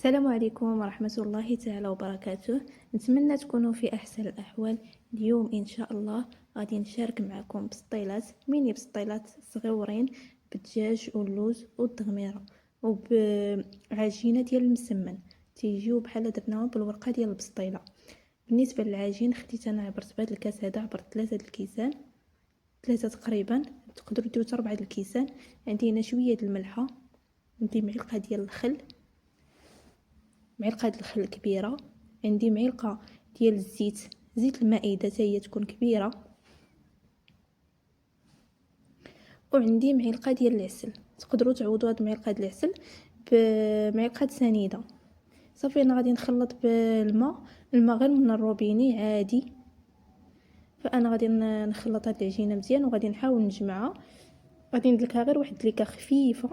السلام عليكم ورحمة الله تعالى وبركاته. نتمنى تكونوا في أحسن الأحوال. اليوم إن شاء الله غادي نشارك معكم بسطيلات ميني، بسطيلات صغيورين بالدجاج واللوز والدغميرة وبعجينة ديال المسمن، تيجيو بحال درناهم بالورقة ديال البسطيلة. بالنسبة للعجين خديت أنا عبرت بهذا الكاس هذا، عبرت 3 الكيسان، 3 تقريبا، تقدروا ديروا حتى 4 الكيسان. عندي هنا شوية د الملحة، عندي معلقة ديال الخل، معلقه الخل كبيره، عندي معلقه ديال الزيت، زيت المائده حتى هي تكون كبيره، وعندي معلقه ديال العسل. تقدروا تعوضوا هاد المعلقه ديال العسل بمعلقه سنيده. صافي انا غادي نخلط بالماء، الماء غير من الروبيني عادي. فانا غادي نخلط هاد العجينه مزيان وغادي نحاول نجمعها. غادي ندلكها غير واحد الدليكه خفيفه،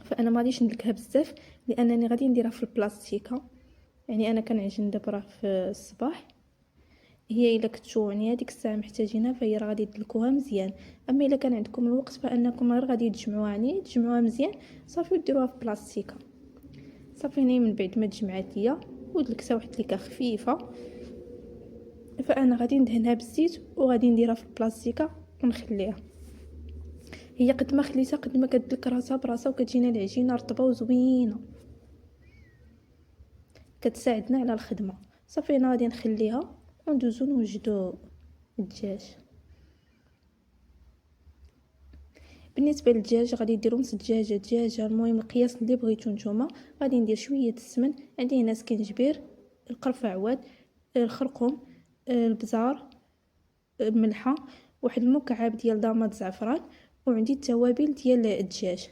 فانا ما غاديش ندلكها بزاف لانني غادي نديرها في البلاستيكه. يعني انا كنعجن دابا راه في الصباح، هي الا كنتو يعني هذيك الساعه محتاجينها فهي راه غادي تدلكوها مزيان. اما الا كان عندكم الوقت فانكم غير غادي تجمعوها، يعني تجمعوها مزيان صافي وديروها في بلاستيكه. صافي هنا من بعد ما تجمعات ليا ودلكتها واحد الدليكه خفيفه، فانا غادي ندهنها بالزيت وغادي نديرها في البلاستيكه ونخليها. هي قد ما خليتها قد ما كتدلك راسها براسها وكتجينا العجينه رطبه وزوينه، كتساعدنا على الخدمه. صافي انا غادي نخليها وندوزو نوجدو الدجاج. بالنسبه للدجاج غادي ديروا نص دجاجه المهم القياس اللي بغيتو نتوما. غادي ندير شويه السمن، عندي هنا سكنجبير، القرفه عواد، الخرقوم، البزار، الملحه، واحد المكعب ديال ضامط زعفران، وعندي التوابل ديال الدجاج.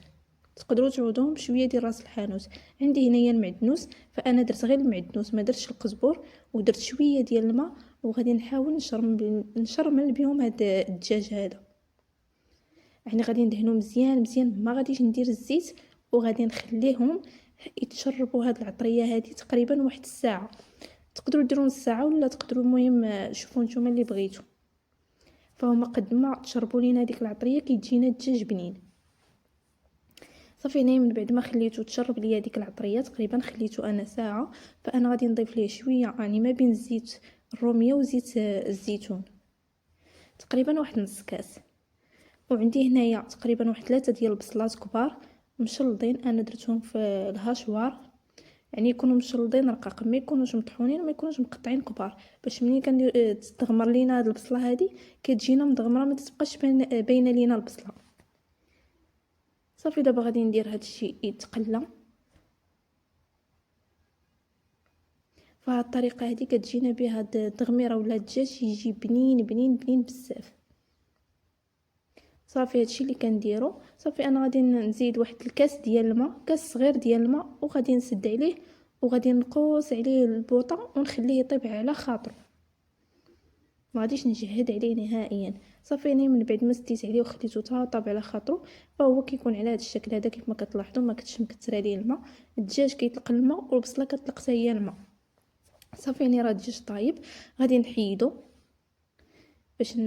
تقدروا تعوضوهم بشويه ديال راس الحانوت. عندي هنايا المعدنوس، فانا درت غير المعدنوس ما درتش القزبر، ودرت شويه ديال الماء وغادي نحاول نشرمل بهم هذا الدجاج هذا. يعني غادي ندهنو مزيان مزيان، ما غاديش ندير الزيت، وغادي نخليهم يتشربوا هاد العطريه هذه تقريبا واحد الساعه. تقدروا ديروا نص ساعه ولا تقدروا المهم شوفوا نتوما اللي بغيتوا. فهما قد ما تشربوا لينا هذيك العطريه كيجينا الدجاج بنين. صافي هنا من بعد ما خليته تشرب ليا ديك العطريه تقريبا خليته انا ساعه، فانا غادي نضيف ليه شويه يعني ما بين زيت الروميه وزيت الزيتون، تقريبا واحد نص كاس. وعندي هنايا تقريبا واحد 3 ديال البصلات كبار مشلضين، انا درتهم في الهاشوار، يعني يكونوا مشلضين رقاق، ما يكونوش مطحونين وما يكونوش مقطعين كبار، باش ملي كندير تستغمر لينا هاد البصله هذه كتجينا مدغمره ما تبقاش باينه لينا البصله. صافي دابا غادي ندير هادشي يتقلى. فهاد الطريقه هذه كتجينا بها هاد التغميره ولا الدجاج يجي بنين بنين بنين بزاف. صافي هادشي اللي كنديرو. صافي انا غادي نزيد واحد الكاس ديال الماء، كاس صغير ديال الماء، وغادي نسد عليه وغادي نقوس عليه البوطه ونخليه يطيب على خاطره، ما غاديش نجهد عليه نهائيا. صافي انا من بعد ما سديت عليه وخليته طاب على خاطره فهو كيكون على هذا الشكل هذا كيف ما كتلاحظوا، ما كتش مكثر عليه الماء. الدجاج كيطلق الماء والبصله كتطلق حتى هي الماء. صافي انا راه الدجاج طايب، غادي نحيدو باش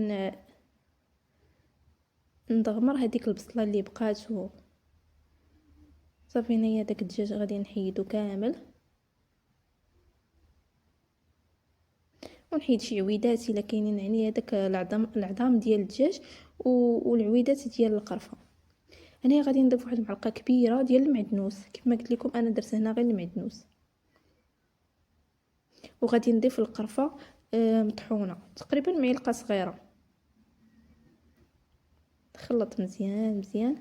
ندغمر هذيك البصله اللي بقات. صافي هنايا داك الدجاج غادي نحيدو كامل ونحيد شي عويدات الا كاينين، يعني هذاك العظام ديال الدجاج والعويدات ديال القرفه. انا غادي نضيف واحد المعلقه كبيره ديال المعدنوس، كيف ما قلت لكم انا درت هنا غير المعدنوس. وغادي نضيف القرفه مطحونه تقريبا معلقه صغيره. نخلط مزيان مزيان.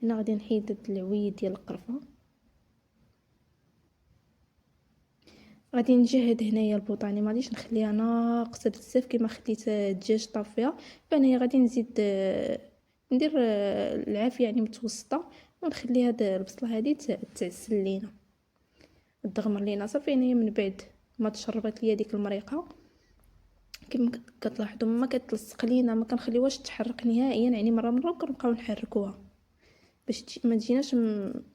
هنا غادي نحيد العويد ديال القرفه. غادي نجهد هنايا البوطاني، ما غاديش نخليها ناقصه بزاف كما خليت الدجاج طاب فيها. فانا غادي نزيد ندير العافيه يعني متوسطه، ونخلي هاد البصله هذه تعسل لينا تدغمر لينا. صافي هنايا من بعد ما تشربت ليا ديك المريقه كما كتلاحظوا ما كتلصق لينا، ما كنخليوهاش تحرق نهائيا، يعني مره كنبقاو نحركوها باش ما تجيناش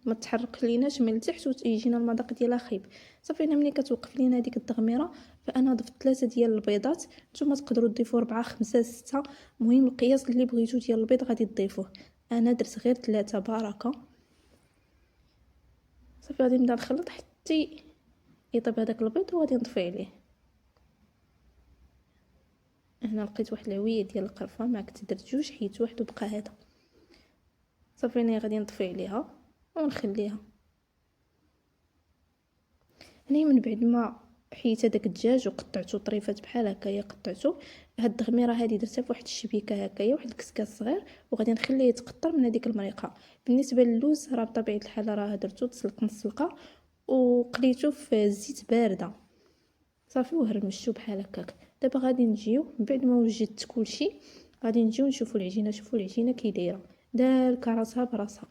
ما تحرق ليناش من التحت ويجينا المذاق ديالها خايب. صافي هنا ملي كتوقف لينا هذيك التغميره فانا ضفت 3 ديال البيضات، نتوما تقدروا تضيفوا 4 5 6، المهم القياس اللي بغيتو ديال البيض غادي تضيفوه. انا درت غير 3 بركه. صافي غادي نبدا نخلط حتى يطيب هذاك البيض وغادي نطفي عليه. هنا لقيت واحد العويه ديال القرفه، ما كنت درت جوج حيت واحد وبقى هذا. صافي انا غادي نطفي عليها ونخليها. هنا من بعد ما حيت هذاك الدجاج وقطعته طريفات بحال هكايا قطعته، هاد التغميره هذه درتها في واحد الشبيكه هكايا، واحد الكسكاس صغير، وغادي نخليه يتقطر من هذيك المريقه. بالنسبه للوز راه بطبيعه الحال راه درتو تسلق نص سلقه وقليته في الزيت بارده صافي وهرمشتو بحال هكاك. دابا غادي نجيو من بعد ما وجدت كلشي غادي نجيو نشوفوا العجينه. شوفوا العجينه كي دايره دار راسها براسها،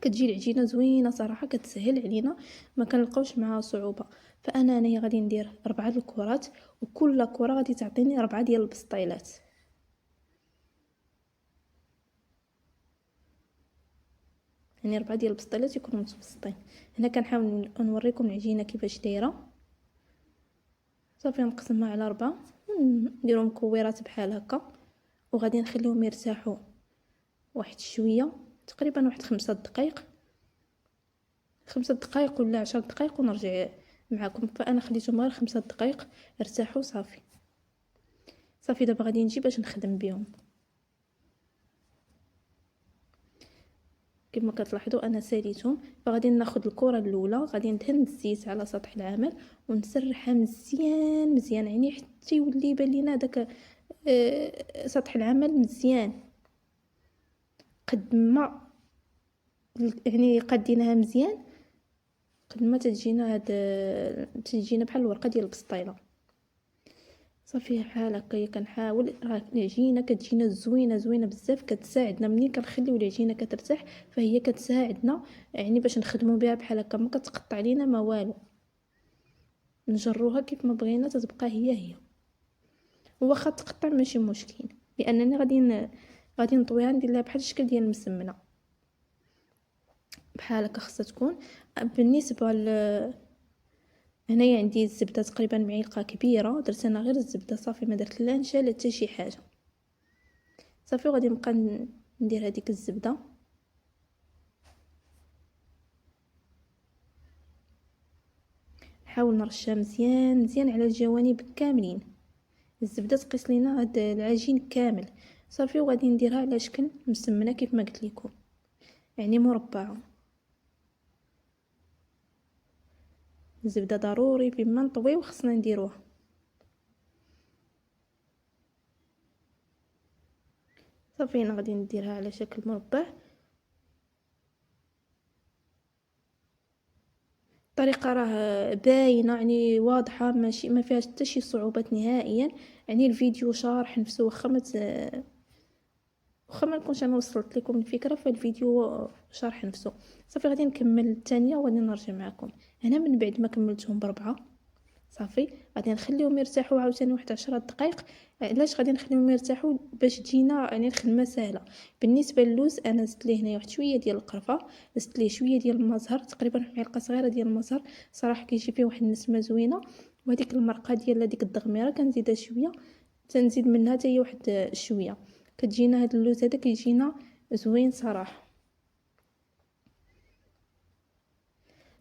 كتجي العجينه زوينه صراحه، كتسهل علينا ما كنلقاوش معها صعوبه. فانا هنايا غادي ندير 4 الكرات، وكل كره غادي تعطيني 4 ديال البسطيلات. يعني 4 ديال البسطيلات يكونوا متبسطين. هنا كنحاول نوريكم العجينه كيفاش دايره. صافي نقسمها على 4، نديرهم مكورات بحال هكا، وغادي نخليهم يرتاحوا واحد شويه، تقريبا واحد 5 دقائق، 5 دقائق ولا 10 دقائق ونرجع معكم. فانا خليتهم غير 5 دقائق ارتاحوا صافي. صافي دابا غادي نجي باش نخدم بهم. كما كتلاحظوا انا ساليتهم. فغادي ناخذ الكره الاولى، غادي ندهن الزيت على سطح العمل ونسرحها مزيان مزيان، يعني حتى يولي يبان لينا داك سطح العمل مزيان. قد ما يعني قديناها مزيان قد ما تجينا تجينا بحال الورقه ديال البسطيله. صافي بحال هكايا كنحاول. راه العجينه كتجينا زوينه زوينه بزاف، كتساعدنا ملي كنخليو العجينه كترتاح فهي كتساعدنا يعني باش نخدموا بها بحال هكا، ما كتقطع لينا ما والو، نجروها كيف ما بغينا تتبقى هي. واخا تقطع ماشي مشكل، لانني غادي نطويها ندير لها بحال الشكل ديال المسمنه بحال هكا خاصها تكون. بالنسبه هنايا عندي الزبده تقريبا معلقه كبيره، درت انا غير الزبده صافي، ما درت لا نشا لا حتى شي حاجه. صافي وغادي نبقى ندير هذيك الزبده. نحاول نرشها مزيان مزيان على الجوانب كاملين. الزبده تقيس لينا هاد العجين كامل. صافي وغادي نديرها على شكل مسمنه كيف ما قلت لكم، يعني مربعه. الزبده ضروري بما نطويو خصنا نديروها. صافي انا غادي نديرها على شكل مربع. الطريقه راه باينه يعني واضحه، ماشي ما فيهاش حتى شي صعوبات نهائيا. يعني الفيديو شارح نفسه، واخا ما نكونش انا وصلت لكم الفكره، فالفيديو شارح نفسه. صافي غادي نكمل الثانيه وغادي نرجع معكم. هنا من بعد ما كملتهم ب4 صافي غادي نخليهم يرتاحوا عاوتاني واحد 10 دقائق. علاش غادي نخليهم يرتاحوا؟ باش تجينا يعني الخدمه سهله. بالنسبه للوز انا زدت ليه هنا واحد شويه ديال القرفه، زدت ليه شويه ديال المزهر، تقريبا معلقه صغيره ديال المزهر، صراحه كيجي فيه واحد النسمه زوينه. وهذيك المرقه ديال هذيك الدغميره كنزيدها شويه، تنزيد منها حتى هي واحد شويه. كتجينا هذا اللوز هذا كيجينا زوين صراحه.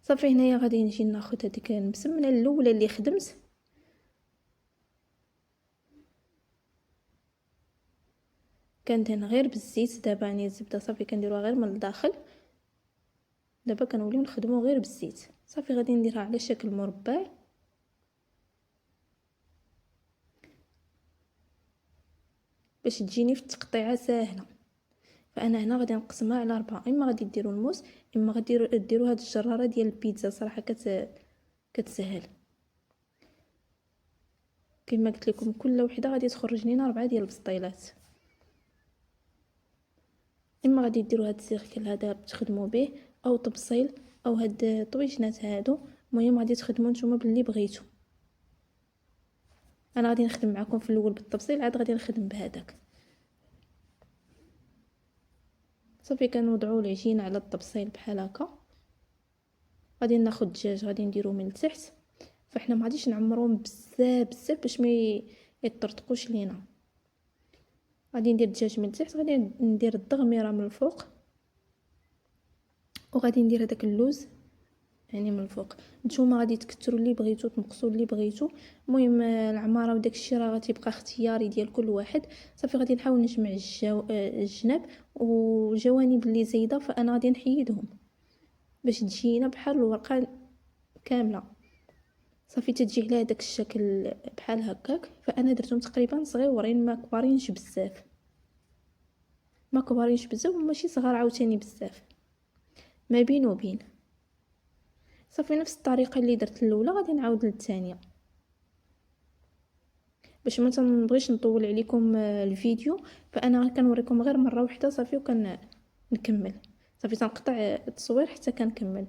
صافي هنايا غادي نجي ناخذ هذيك المسمنه الاولى اللي خدمت، كندهن غير بالزيت. دابا يعني الزبده صافي كنديروها غير من الداخل، دابا كنوليو نخدمو غير بالزيت. صافي غادي نديرها على شكل مربع باش تجيني في التقطيعه ساهله. فانا هنا غادي نقسمها على 4، اما غادي ديروا الموس اما غادي ديروا هاد الجراره ديال البيتزا، صراحه كتسهل. كما قلت لكم كل وحده غادي تخرج لينا 4 ديال البسطيلات. اما غادي ديروا هاد السيركل هذا تخدموا به، او طبسيل، او هاد الطويجنات هادو. المهم غادي تخدموا نتوما باللي بغيتو. انا غادي نخدم معكم في الاول بالتبصيل، عاد غادي نخدم بهذاك. صافي كنوضعوا العجينه على الطبسيل بحال هكا. غادي ناخذ الدجاج غادي نديرو من التحت، فاحنا ما غاديش نعمروهم بزاف بزاف باش ما يطرطقوش لينا. غادي ندير الدجاج من التحت، غادي ندير الدغميره من الفوق، وغادي ندير هذاك اللوز يعني من الفوق. نتوما غادي تكثروا اللي بغيتو، تنقصوا اللي بغيتو. المهم العماره وداك الشيء راه غتبقى اختياري ديال كل واحد. صافي غادي نحاول نجمع الجناب والجوانب اللي زايده، فانا غادي نحيدهم باش تجينا بحال الورقه كامله. صافي تتجي على هذاك الشكل بحال هكاك. فانا درتهم تقريبا صغيورين، ما كبارينش بزاف، ما كبارينش بزاف وماشي صغار عاوتاني بزاف، ما بين وبين. صافي نفس الطريقه اللي درت الاولى غادي نعاود للثانيه باش ما تنبغيش نطول عليكم الفيديو. فانا كنوريكم غير مره واحده صافي نكمل. صافي تنقطع التصوير حتى كنكمل.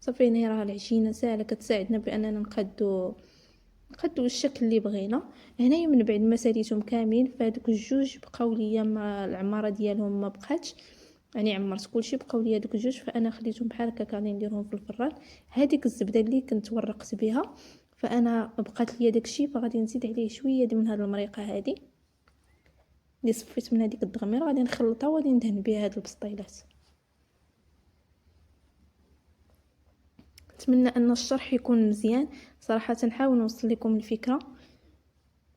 صافي هنا راه العجينه ساهله كتساعدنا باننا نقادو الشكل اللي بغينا. هنايا من بعد ما ساليتهم كاملين، فهادوك الجوج بقاو ليا مع العماره ديالهم ما بقاتش، يعني عمرت كلشي، بقاو ليا دوك الجوج. فانا خليتهم بحال هكا غادي نديرهم في الفران. هذيك الزبده اللي كنت ورقت بها فانا بقات ليا داكشي، فغادي نزيد عليه شويه من هذه المريقه هذه اللي صفيت من هذيك الدغميره، غادي نخلطها وغادي ندهن بها هاد البسطيلات. نتمنى ان الشرح يكون مزيان، صراحه نحاول نوصل لكم الفكره.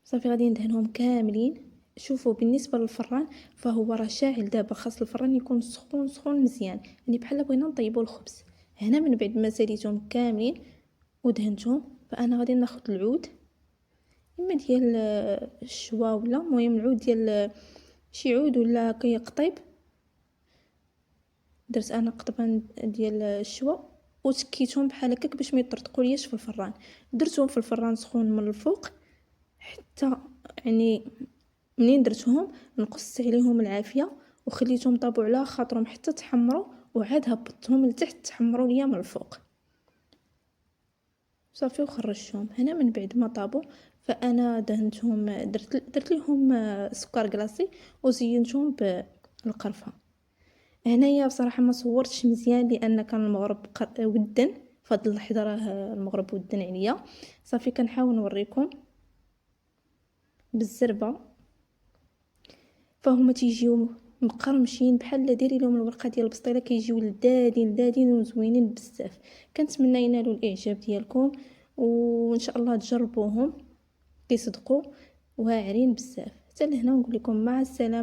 صافي غادي ندهنهم كاملين. شوفوا بالنسبه للفران فهو راه شاعل دابا، خاص الفران يكون سخون سخون مزيان، يعني بحال بغينا نطيبوا الخبز. هنا من بعد ما ساليتهم كاملين ودهنتهم، فانا غادي ناخذ العود، اما ديال الشوا ولا المهم العود ديال شي عود ولا قطيب. درت انا قطبان ديال الشوا وسكيتهم بحال هكاك باش ما يطرطقوا ليش في الفران. درتهم في الفران سخون من الفوق حتى يعني منين درتهم نقصت عليهم العافيه وخليتهم طابوا على خاطرهم حتى تحمروا، وعاد هبطتهم لتحت تحمروا ليا من الفوق. صافي وخرجتهم. هنا من بعد ما طابوا فانا دهنتهم، درت لهم سكر كلاصي وزينتهم بالقرفه. هنايا بصراحه ما صورتش مزيان لان كان المغرب ودن، فهاد اللحظه راه المغرب ودن عليا. صافي كنحاول نوريكم بالزربه، فهما تيجيو مقرمشين بحال ديري لهم الورقه ديال البسطيله، كيجيو لذاذين وزوينين بزاف. كنتمنى ينالوا الاعجاب ديالكم وان شاء الله تجربوهم، كيصدقوا واعرين بزاف. حتى لهنا نقول لكم مع السلامه.